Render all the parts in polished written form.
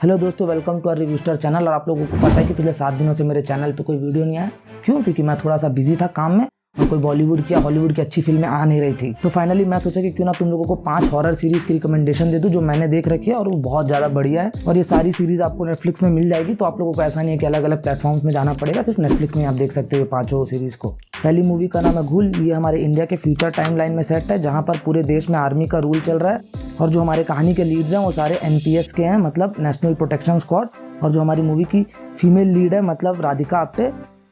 Hello दोस्तों, welcome to our रिव्यूस्टर channel. और आप लोगों को पता है कि पिछले 7 दिनों से मेरे चैनल पे कोई वीडियो नहीं आया। क्यों? क्योंकि मैं थोड़ा सा बिजी था काम में और कोई बॉलीवुड की या हॉलीवुड की अच्छी फिल्में आ नहीं रही थी। तो फाइनली मैं सोचा कि क्यों ना तुम लोगों को 5 हॉरर सीरीज की रिकमेंडेशन दे दूं जो मैंने देख रखी है और वो बहुत ज़्यादा बढ़िया है। और ये सारी सीरीज आपको नेटफ्लिक्स में मिल जाएगी, तो आप लोगों को ऐसा नहीं है कि अलग अलग प्लेटफॉर्म्स में जाना पड़ेगा, सिर्फ नेटफ्लिक्स में आप देख सकते हो 5 सीरीज को। पहली मूवी का नाम है घूल। ये हमारे इंडिया के फ्यूचर टाइमलाइन में सेट है, जहाँ पर पूरे देश में आर्मी का रूल चल रहा है और जो हमारे कहानी के लीड्स हैं वो सारे NPS के हैं, मतलब नेशनल प्रोटेक्शन स्क्वाड। और जो हमारी मूवी की फीमेल लीड है, मतलब राधिका आप्टे,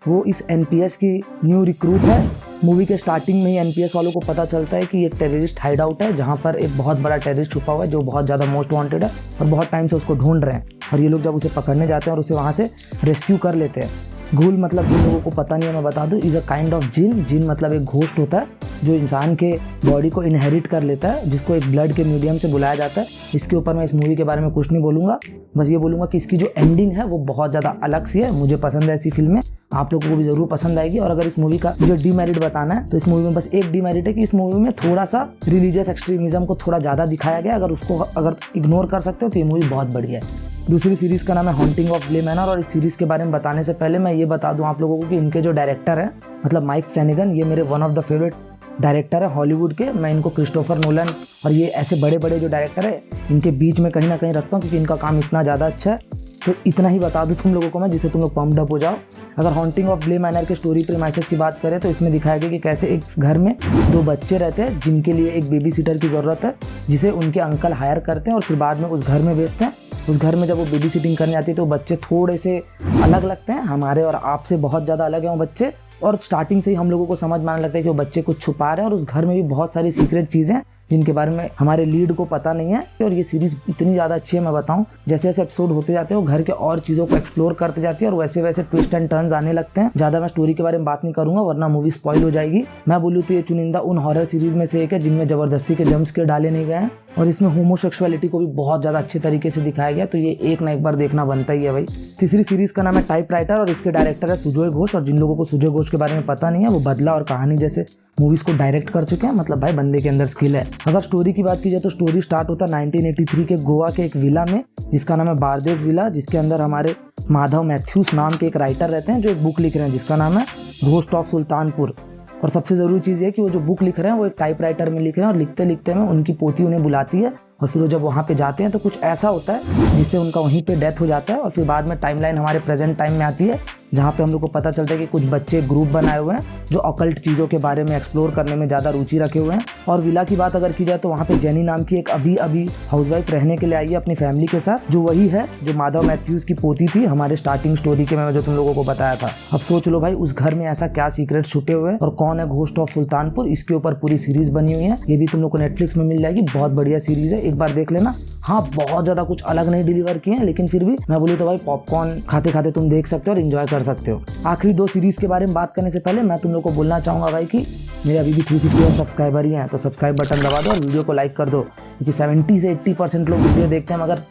वो इस NPS की न्यू रिक्रूट है। मूवी के स्टार्टिंग में ही NPS वालों को पता चलता है कि एक टेररिस्ट हाइड आउट है, जहाँ पर एक बहुत बड़ा टेररिस्ट छुपा हुआ है जो बहुत ज़्यादा मोस्ट वांटेड है और बहुत टाइम से उसको ढूंढ रहे हैं। और ये लोग जब उसे पकड़ने जाते हैं और उसे वहाँ से रेस्क्यू कर लेते हैं। घूल मतलब जिन लोगों को पता नहीं है मैं बता दूं, इज़ अ काइंड ऑफ जिन। जिन मतलब एक घोस्ट होता है जो इंसान के बॉडी को इनहेरिट कर लेता है, जिसको एक ब्लड के मीडियम से बुलाया जाता है। इसके ऊपर मैं इस मूवी के बारे में कुछ नहीं बोलूँगा, बस ये बोलूँगा कि इसकी जो एंडिंग है वो बहुत ज़्यादा अलग सी है। मुझे पसंद है ऐसी फिल्में, आप लोगों को भी ज़रूर पसंद आएगी। और अगर इस मूवी का मुझे डीमेरिट बताना है तो इस मूवी में बस एक डीमेरिट है कि इस मूवी में थोड़ा सा रिलीजियस एक्सट्रीमिज्म को थोड़ा ज़्यादा दिखाया गया। अगर इग्नोर कर सकते हो तो ये मूवी बहुत बढ़िया है। दूसरी सीरीज़ का नाम है हॉन्टिंग ऑफ ब्ले मैनर। और इस सीरीज़ के बारे में बताने से पहले मैं ये बता दूं आप लोगों को कि इनके जो डायरेक्टर हैं, मतलब माइक फ्लैनेगन, ये मेरे one of the favourite director है हॉलीवुड के। मैं इनको क्रिस्टोफर नोलन और ये ऐसे बड़े बड़े जो डायरेक्टर है इनके बीच में कहीं ना कहीं रखता हूँ, क्योंकि इनका काम इतना ज़्यादा अच्छा है। तो इतना ही बता दूँ तुम लोगों को मैं, जिससे तुम लोग पम्प्ड अप हो जाओ। अगर हॉन्टिंग ऑफ ब्ले मैनर के स्टोरी प्रीमाइसेस की बात करें तो इसमें दिखाया गया कि कैसे एक घर में 2 बच्चे रहते हैं जिनके लिए एक बेबी सिटर की ज़रूरत है, जिसे उनके अंकल हायर करते हैं और फिर बाद में उस घर में भेजते हैं। उस घर में जब वो बेबी सिटिंग करने आती है तो बच्चे थोड़े से अलग लगते हैं, हमारे और आपसे बहुत ज़्यादा अलग हैं वो बच्चे। और स्टार्टिंग से ही हम लोगों को समझ में आने लगता है कि वो बच्चे कुछ छुपा रहे हैं और उस घर में भी बहुत सारी सीक्रेट चीज़ें हैं जिनके बारे में हमारे लीड को पता नहीं है। और ये सीरीज़ इतनी ज़्यादा अच्छी है, मैं बताऊं, जैसे जैसे एपिसोड होते जाते हैं वो घर के और चीज़ों को एक्सप्लोर करते जाती है और वैसे वैसे ट्विस्ट एंड टर्न्स आने लगते हैं। ज़्यादा मैं स्टोरी के बारे में बात नहीं करूंगा वरना मूवी स्पॉइल हो जाएगी। मैं बोलूँ तो ये चुनिंदा उन हॉरर सीरीज में से एक है जिनमें ज़बरदस्ती के जंप स्केयर डाले नहीं गए हैं और इसमें होमोसेक्सुअलिटी को भी बहुत ज़्यादा अच्छे तरीके से दिखाया गया। तो ये एक ना एक बार देखना बनता ही है भाई। तीसरी सीरीज़ का नाम है टाइपराइटर और इसके डायरेक्टर है सुजोय घोष। और जिन लोगों को सुजोय घोष के बारे में पता नहीं है, वो बदला और कहानी जैसे मूवीज को डायरेक्ट कर चुके हैं, मतलब भाई बंदे के अंदर स्किल है। अगर स्टोरी की बात की जाए तो स्टोरी स्टार्ट होता है 1983 के गोवा के एक विला में, जिसका नाम है बारदेस विला, जिसके अंदर हमारे माधव मैथ्यूस नाम के एक राइटर रहते हैं जो एक बुक लिख रहे हैं जिसका नाम है घोस्ट ऑफ सुल्तानपुर। और सबसे ज़रूरी चीज़ है कि वो जो बुक लिख रहे हैं वो एक टाइपराइटर में लिख रहे हैं और लिखते लिखते में उनकी पोती उन्हें बुलाती है और फिर वो जब वहाँ पे जाते हैं तो कुछ ऐसा होता है जिससे उनका वहीं पे डेथ हो जाता है। और फिर बाद में टाइमलाइन हमारे प्रेजेंट टाइम में आती है, जहाँ पे हम लोग को पता चलता है कि कुछ बच्चे ग्रुप बनाए हुए हैं जो ऑकल्ट चीज़ों के बारे में एक्सप्लोर करने में ज़्यादा रुचि रखे हुए हैं। और विला की बात अगर की जाए तो वहाँ पे जेनी नाम की एक अभी हाउसवाइफ रहने के लिए आई है अपनी फैमिली के साथ, जो वही है जो माधव मैथ्यूस की पोती थी हमारे स्टार्टिंग स्टोरी के में जो तुम लोगों को बताया था। अब सोच लो भाई उस घर में ऐसा क्या सीक्रेट छुपे हुए हैं और कौन है घोस्ट ऑफ सुल्तानपुर। इसके ऊपर पूरी सीरीज बनी हुई है, ये भी तुम लोग को नेटफ्लिक्स में मिल जाएगी। बहुत बढ़िया सीरीज है, एक बार देख लेना। हाँ, बहुत ज्यादा कुछ अलग नहीं डिलीवर किए हैं, लेकिन फिर भी मैं बोलूँ तो भाई पॉपकॉर्न खाते खाते तुम देख सकते हो और एंजॉय कर सकते हो। आखिरी 2 सीरीज के बारे में बात करने से पहले मैं तुम लोग को बोलना चाहूंगा भाई कि मेरे अभी भी 361 सब्सक्राइबर ही हैं, तो सब्सक्राइब बटन दबा दो और वीडियो को लाइक कर दो, क्योंकि 70 से 80% लोग वीडियो देखते हैं मगर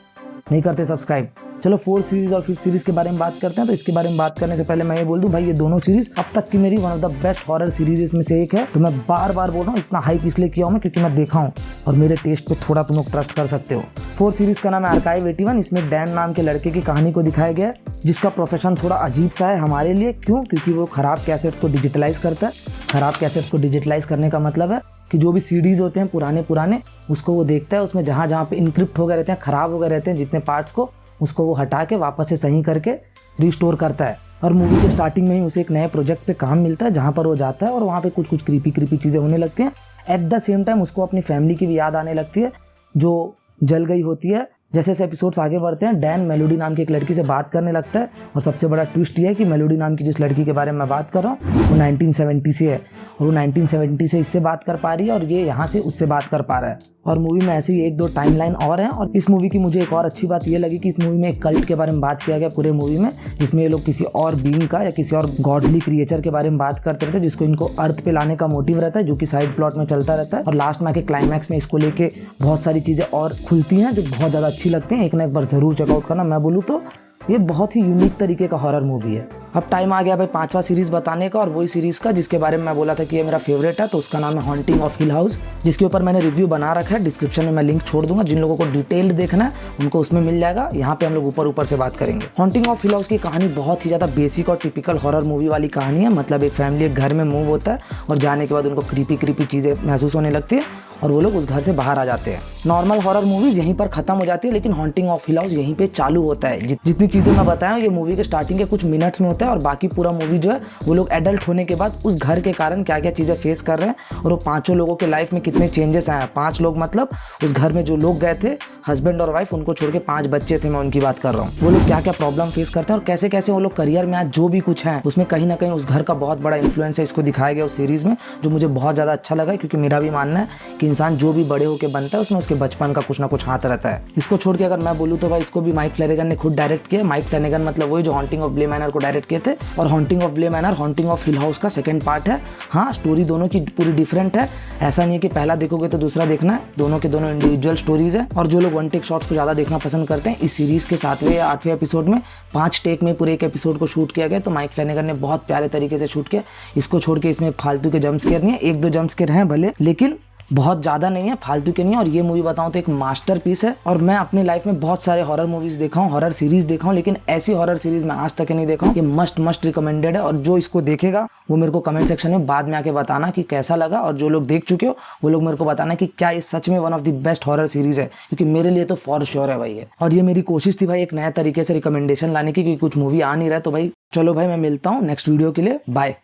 नहीं करते सब्सक्राइब। चलो 4 सीरीज और 5th सीरीज के बारे में बात करते हैं। तो इसके बारे में बात करने से पहले मैं ये बोल दूं भाई, ये दोनों सीरीज अब तक की मेरी one of the best horror series इसमें से एक है। तो मैं बार बार बोल रहा हूँ, इतना हाइप इसलिए किया हूँ मैं क्योंकि मैं देखा हूँ और मेरे टेस्ट पे थोड़ा तुम लोग ट्रस्ट कर सकते हो। 4th सीरीज का नाम है आर्काइव 81। इसमें डैन नाम के लड़के की कहानी को दिखाया गया है, जिसका प्रोफेशन थोड़ा अजीब सा है हमारे लिए। क्यों? क्योंकि वो खराब कैसेट्स को डिजिटलाइज करता है। खराब कैसेट्स को डिजिटलाइज करने का मतलब है कि जो भी CDs होते हैं पुराने उसको वो देखता है, उसमें जहाँ पे इनक्रिप्ट हो गए रहते हैं, खराब हो गए रहते हैं जितने पार्ट्स को, उसको वो हटा के वापस से सही करके रिस्टोर करता है। और मूवी के स्टार्टिंग में ही उसे एक नए प्रोजेक्ट पे काम मिलता है जहाँ पर वो जाता है और वहाँ पे कुछ क्रीपी चीज़ें होने लगती हैं। एट द सेम टाइम उसको अपनी फैमिली की भी याद आने लगती है जो जल गई होती है। जैसे जैसे एपिसोड्स आगे बढ़ते हैं, डैन मेलोडी नाम की एक लड़की से बात करने लगता है और सबसे बड़ा ट्विस्ट ये है कि मेलोडी नाम की जिस लड़की के बारे में मैं बात कर रहा हूँ वो 1970 से है और वो 1970 से इससे बात कर पा रही है और ये यहाँ से उससे बात कर पा रहा है। और मूवी में ऐसे ही 1-2 टाइमलाइन और हैं। और इस मूवी की मुझे एक और अच्छी बात ये लगी कि इस मूवी में एक कल्ट के बारे में बात किया गया पूरे मूवी में, जिसमें ये लोग किसी और बीइंग का या किसी और गॉडली क्रिएचर के बारे में बात करते रहते हैं, जिसको इनको अर्थ पे लाने का मोटिव रहता है, जो कि साइड प्लॉट में चलता रहता है। और लास्ट में आके क्लाइमैक्स में इसको लेके बहुत सारी चीज़ें और खुलती हैं जो बहुत ज़्यादा अच्छी लगती हैं। एक ना एक बार ज़रूर चेकआउट करना। मैं बोलूँ तो ये बहुत ही यूनिक तरीके का हॉरर मूवी है। अब टाइम आ गया भाई 5वां सीरीज बताने का, और वही सीरीज का जिसके बारे में मैं बोला था कि ये मेरा फेवरेट है। तो उसका नाम है हॉन्टिंग ऑफ हिल हाउस, जिसके ऊपर मैंने रिव्यू बना रखा है। डिस्क्रिप्शन में मैं लिंक छोड़ दूंगा, जिन लोगों को डिटेल्ड देखना है उनको उसमें मिल जाएगा। यहाँ पे हम लोग ऊपर से बात करेंगे। हॉन्टिंग ऑफ हिल हाउस की कहानी बहुत ही ज्यादा बेसिक और टिपिकल हॉरर मूवी वाली कहानी है। मतलब एक फैमिली एक घर में मूव होता है और जाने के बाद उनको क्रीपी चीजें महसूस होने लगती है और वो लोग उस घर से बाहर आ जाते हैं। नॉर्मल हॉरर मूवीज यहीं पर खत्म हो जाती है, लेकिन हॉन्टिंग ऑफ हिल हाउस यहीं पे चालू होता है। जितनी चीजें मैं बताया ये मूवी के स्टार्टिंग के कुछ मिनट्स में होता है, और बाकी पूरा मूवी जो है वो लोग एडल्ट होने के बाद उस घर के कारण क्या क्या चीजें फेस कर रहे हैं और वो 5 लोगों के लाइफ में कितने चेंजेस आए हैं। 5 लोग मतलब उस घर में जो लोग गए थे, हस्बैंड और वाइफ, उनको छोड़ के 5 बच्चे थे, मैं उनकी बात कर रहा हूँ। वो लोग क्या क्या प्रॉब्लम फेस करते हैं और कैसे कैसे वो लोग करियर में आज जो भी कुछ है उसमें कहीं ना कहीं उस घर का बहुत बड़ा इन्फ्लुएंस है। इसको दिखाया गया उस सीरीज में, जो मुझे बहुत ज्यादा अच्छा लगा, क्योंकि मेरा भी मानना है कि इंसान जो भी बड़े होकर बनता है उसमें उसके बचपन का कुछ ना कुछ हाथ रहता है। इसको छोड़ के अगर मैं बोलूँ तो भाई इसको भी माइक फ्लैनेगन ने खुद डायरेक्ट किया। माइक फ्लैनेगन मतलब वही जो हॉन्टिंग ऑफ ब्ले मैनर को डायरेक्ट किए थे, और haunting of Bly manor haunting of hill house का सेकंड पार्ट है। हाँ, स्टोरी दोनों की पूरी डिफरेंट है। ऐसा नहीं है कि पहला देखोगे तो दूसरा देखना है, दोनों के दोनों इंडिविजुअल स्टोरीज है। और जो लोग वन टेक शॉट्स को ज्यादा देखना पसंद करते हैं, इस सीरीज के 7वें या 8वें एपिसोड में 5 टेक में पूरे एक एपिसोड को शूट किया गया। तो माइक फ्लैनेगन ने बहुत प्यारे तरीके से शूट किया। इसको छोड़ के इसमें फालतू के जंप स्केयर नहीं है, 1-2 जंप स्केयर हैं भले, लेकिन बहुत ज्यादा नहीं है, फालतू के नहीं है। और ये मूवी बताऊं तो एक मास्टरपीस है। और मैं अपनी लाइफ में बहुत सारे हॉरर मूवीज देखा हूं, हॉरर सीरीज देखा हूं, लेकिन ऐसी हॉरर सीरीज मैं आज तक नहीं देखा हूं। ये मस्ट रिकमेंडेड है, और जो इसको देखेगा वो मेरे को कमेंट सेक्शन में बाद में आके बताना कि कैसा लगा। और जो लोग देख चुके हो वो लोग मेरे को बताना कि क्या ये सच में one of the best horror series है, क्योंकि मेरे लिए तो फॉर श्योर है भाई ये। और ये मेरी कोशिश थी भाई एक नया तरीके से रिकमेंडेशन लाने की, क्योंकि कुछ मूवी आ नहीं रहा है। तो भाई चलो भाई, मैं मिलता हूँ नेक्स्ट वीडियो के लिए। बाय।